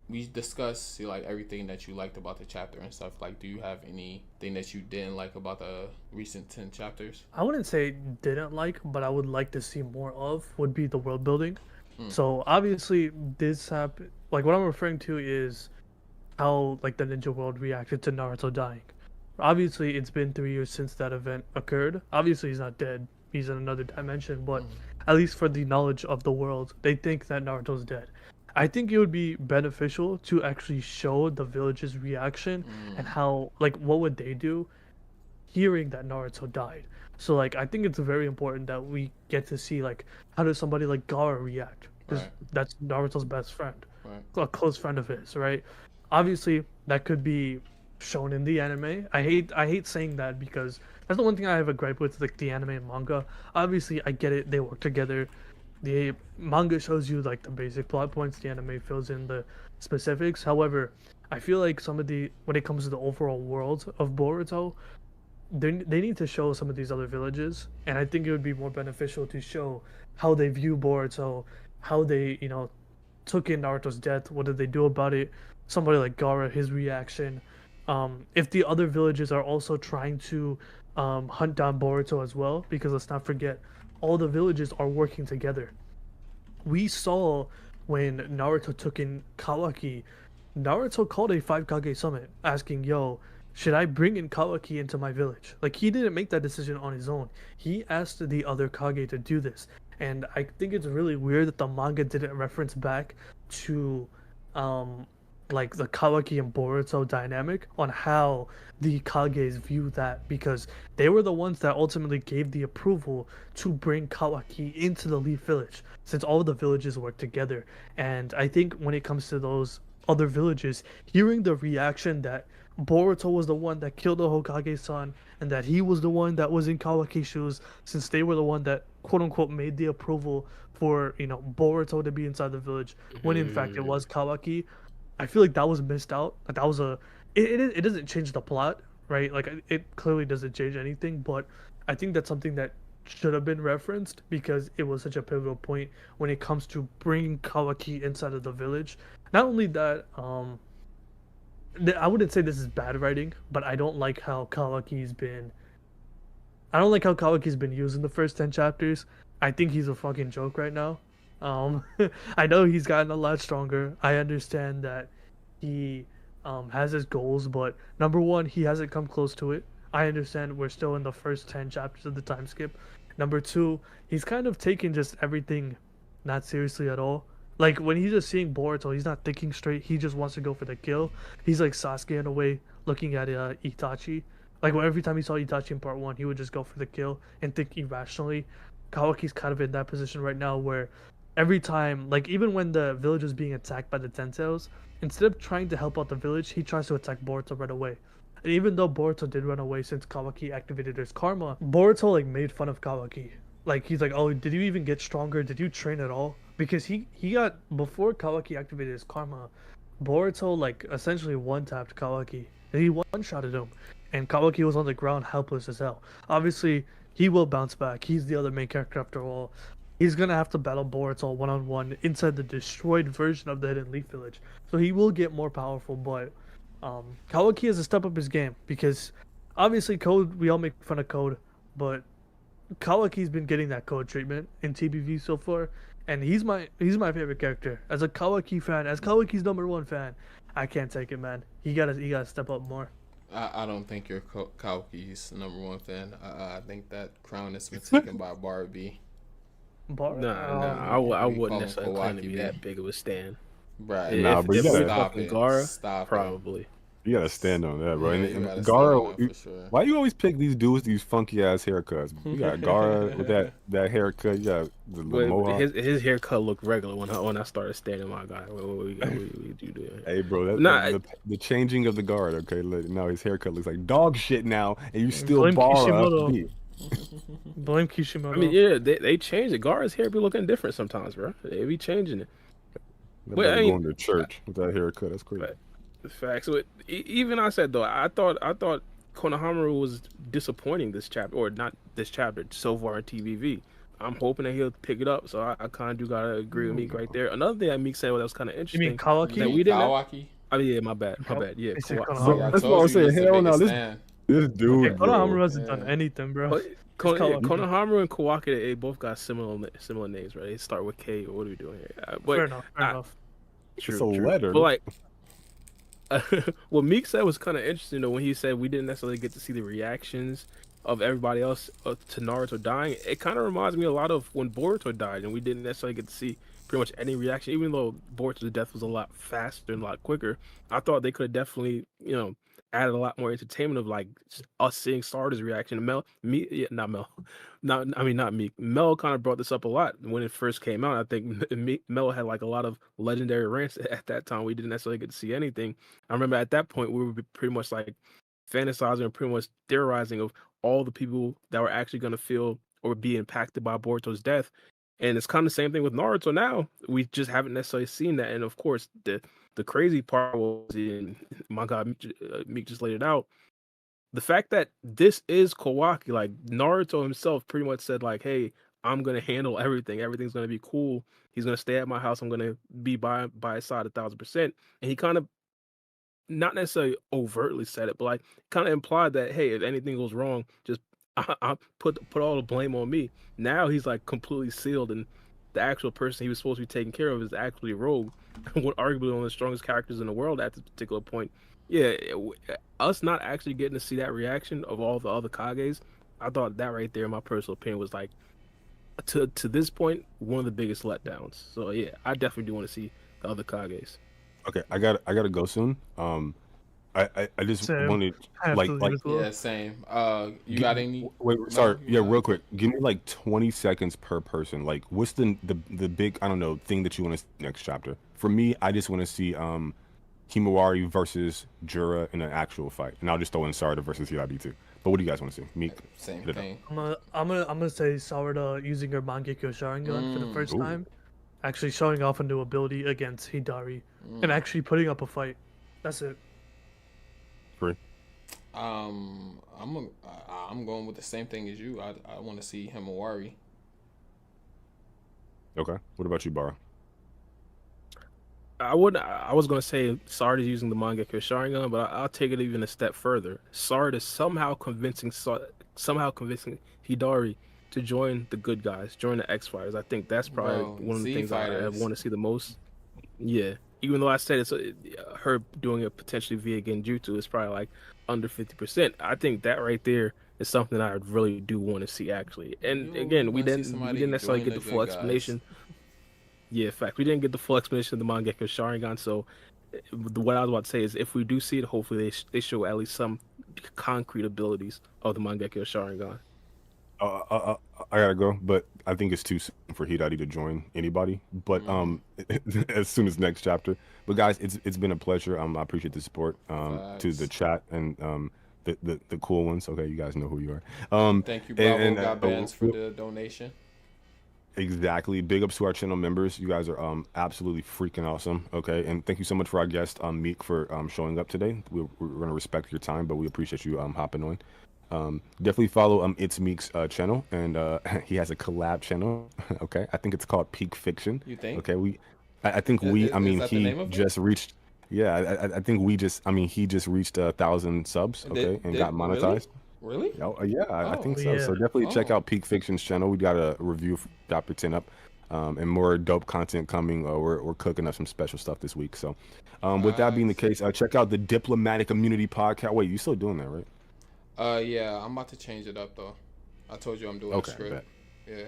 we discussed like everything that you liked about the chapter and stuff. Like, do you have anything that you didn't like about the recent 10 chapters? I wouldn't say didn't like, but I would like to see more of would be the world building. So obviously this happened. Like what I'm referring to is how like the ninja world reacted to Naruto dying. Obviously, it's been 3 years since that event occurred. Obviously, he's not dead. He's in another dimension, but at least for the knowledge of the world, they think that Naruto's dead. I think it would be beneficial to actually show the village's reaction and how, like, what would they do hearing that Naruto died. So, like, I think it's very important that we get to see, like, how does somebody like Gaara react? Because Right, that's Naruto's best friend, right. a close friend of his, right? Obviously, that could be shown in the anime. I hate saying that because that's the one thing I have a gripe with, like the anime and manga. Obviously, I get it; they work together. The manga shows you like the basic plot points. The anime fills in the specifics. However, I feel like some of the when it comes to the overall world of Boruto, they need to show some of these other villages, and I think it would be more beneficial to show how they view Boruto, how they took in Naruto's death. What did they do about it? Somebody like Gaara, his reaction. If the other villages are also trying to hunt down Boruto as well, because let's not forget, all the villages are working together. We saw when Naruto took in Kawaki, Naruto called a 5 Kage summit asking, "Yo, should I bring in Kawaki into my village?" Like he didn't make that decision on his own. He asked the other Kage to do this. And I think it's really weird that the manga didn't reference back to um like the Kawaki and Boruto dynamic on how the Kages view that, because they were the ones that ultimately gave the approval to bring Kawaki into the Leaf Village, since all of the villages work together. And I think when it comes to those other villages, hearing the reaction that Boruto was the one that killed the Hokage-san and that he was the one that was in Kawaki's shoes, since they were the one that quote unquote made the approval for Boruto to be inside the village, when in fact it Mm. was Kawaki. I feel like that was missed out. Like that was a it doesn't change the plot, right? Like it clearly doesn't change anything, but I think that's something that should have been referenced because it was such a pivotal point when it comes to bringing Kawaki inside of the village. Not only that, I wouldn't say this is bad writing, but I don't like how Kawaki's been used in the first 10 chapters. I think he's a fucking joke right now. Um, I know he's gotten a lot stronger. I understand that he has his goals, but number one, he hasn't come close to it. I understand we're still in the first 10 chapters of the time skip. Number two, he's kind of taking just everything not seriously at all. Like when he's just seeing Boruto, he's not thinking straight. He just wants to go for the kill. He's like Sasuke in a way, looking at Itachi. Like every time he saw Itachi in part one, he would just go for the kill and think irrationally. Kawaki's kind of in that position right now where every time, like even when the village is being attacked by the Tentails, instead of trying to help out the village, he tries to attack Boruto right away. And even though Boruto did run away since Kawaki activated his karma, Boruto like made fun of Kawaki. Like he's like, "Oh, did you even get stronger? Did you train at all?" Because he got before Kawaki activated his karma, Boruto like essentially one tapped Kawaki. And he one shotted him, and Kawaki was on the ground helpless as hell. Obviously, he will bounce back. He's the other main character after all. He's gonna have to battle Boruto one on one inside the destroyed version of the Hidden Leaf Village. So he will get more powerful, but Kawaki has to step up his game because obviously Code, we all make fun of Code, but Kawaki's been getting that Code treatment in TBV so far, and he's my favorite character. As a Kawaki fan, as Kawaki's number one fan, I can't take it, man. He gotta step up more. I don't think you're Kaoki's number one fan. I think that crown has been taken by Barbie. Bar, Nah, I You wouldn't call him necessarily claim to Kawaki be B. that big of a stan. Right. Nah, If but if we're Stop talking it. Gara, Stop it. probably. you gotta stand on that, bro. Yeah, you And gotta stand on Gara, that for sure. why you always pick these dudes these funky ass haircuts? You got Gara with that haircut. You got the But mohawk. his haircut looked regular when I started standing my guy. What you do? Hey, bro, Nah, the changing of the guard. Okay, now his haircut looks like dog shit now, and you still Blame bar up Kishimoto. B. Blame I mean, Kishimoto. yeah, they changed it. Gara's hair be looking different sometimes, bro. They be changing it. That But I brother mean, going to church with that haircut. That's crazy. facts. But even I said though, I thought Konohamaru was disappointing this chapter, or not this chapter so far in TVV. I'm hoping that he'll pick it up. So I kind of do gotta agree with Meek right there. Another thing that Meek said that was kind of You interesting. mean Kawaki? That we didn't. Kawaki? Oh yeah, my bad. Yeah, He said Kawaki. See, Konohamaru. I That's what told I'm you saying. he's the Hell no, biggest this fan. dude, Konohamaru bro. hasn't done anything, bro. But It's Konohamaru Kawaki. and Kawaki, they both got similar names, right? They start with K. What are we doing here? But Fair enough. Fair enough. True, It's a true. letter. But like, what Meek said was kind of interesting though when he said we didn't necessarily get to see the reactions of everybody else to Naruto dying. It kind of reminds me a lot of when Boruto died, and we didn't necessarily get to see pretty much any reaction. Even though Boruto's death was a lot faster and a lot quicker, I thought they could have definitely, added a lot more entertainment of like us seeing Sarda's reaction. Not Mel, not Meek. Mel kind of brought this up a lot when it first came out. I think Mel had like a lot of legendary rants at that time. We didn't necessarily get to see anything. I remember at that point we were pretty much like fantasizing and pretty much theorizing of all the people that were actually going to feel or be impacted by Boruto's death. And it's kind of the same thing with Naruto now. We just haven't necessarily seen that. And of course, the crazy part was, in my God, Meek just laid it out. The fact that this is Kawaki, like Naruto himself pretty much said like, hey, I'm going to handle everything. Everything's going to be cool. He's going to stay at my house. I'm going to be by his side 1,000%. And he kind of not necessarily overtly said it, but like kind of implied that, hey, if anything goes wrong, just I put all the blame on me. Now he's like completely sealed, and the actual person he was supposed to be taking care of is actually Rogue, arguably one of the strongest characters in the world at this particular point. Yeah, us not actually getting to see that reaction of all the other Kages, I thought that right there, in my personal opinion, was like to this point one of the biggest letdowns. So yeah, I definitely do want to see the other Kages. Okay, I gotta go soon. I just Same. wanted I have like to leave like as well. Yeah, same. You got any? wait, No, sorry, you yeah, got real it? quick. Give me like 20 seconds per person. Like, what's the big, I don't know, thing that you want to see next chapter? For me, I just want to see Himawari versus Jura in an actual fight, and I'll just throw in Sarada versus Hirabi too. But what do you guys want to see? Meek. Same hit it up. thing. I'm gonna say Sarada using her Mangekyo Sharingan for the first Ooh. time, actually showing off a new ability against Hidari, and actually putting up a fight. That's it. Free. I'm going with the same thing as you. I want to see Himawari. Okay. What about you, Bara? I was gonna say Sarda's using the Mangekyo Sharingan, but I'll take it even a step further. Sarda somehow convincing Hidari to join the good guys, join the X Fighters. I think that's probably Bro, one of the Z things I Fighters. want to see the most. Yeah, even though I said it's her doing it potentially via Genjutsu is probably like under 50%. I think that right there is something I really do want to see actually. And You again, we wanna see didn't somebody necessarily join get the the full good guys. explanation. Yeah, in fact, we didn't get the full explanation of the Mangekyo Sharingan. So, what I was about to say is, if we do see it, hopefully they show at least some concrete abilities of the Mangekyo Sharingan. I gotta go, but I think it's too soon for Hidari to join anybody. But as soon as next chapter. But guys, it's been a pleasure. I appreciate the support to the Facts. chat and the cool ones. Okay, you guys know who you are. Thank you, Bravo and, got bands for the donation. Exactly. Big ups to our channel members. You guys are absolutely freaking awesome. Okay, and thank you so much for our guest Meek for showing up today. We're gonna respect your time, but we appreciate you hopping on. Definitely follow It's Meek's channel, and he has a collab channel. Okay, I think it's called Peak Fiction. You think? Okay, I think Is that the he name of it? just reached. Yeah, I think he just reached 1,000 subs. Okay, and got monetized. Really? Oh, yeah, I Oh. think so. Yeah. So definitely check Oh. out Peak Fiction's channel. We got a review for Chapter 10 up, and more dope content coming. We're cooking up some special stuff this week. So, with that being the case, check out the Diplomatic Immunity Podcast. Wait, you still doing that, right? Yeah, I'm about to change it up though. I told you I'm doing Okay, a script. bet. Yeah.